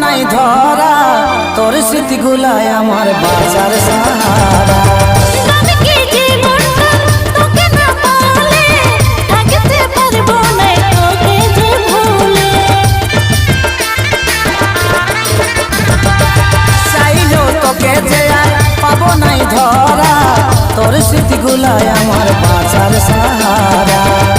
নাই ধরা, তোর স্মৃতিগুলাই আমার বাঁচার সাহারা। চাইলেও তোকে যে আর পাবো নাই ধরা, তোর স্মৃতিগুলাই আমার বাঁচার সাহারা।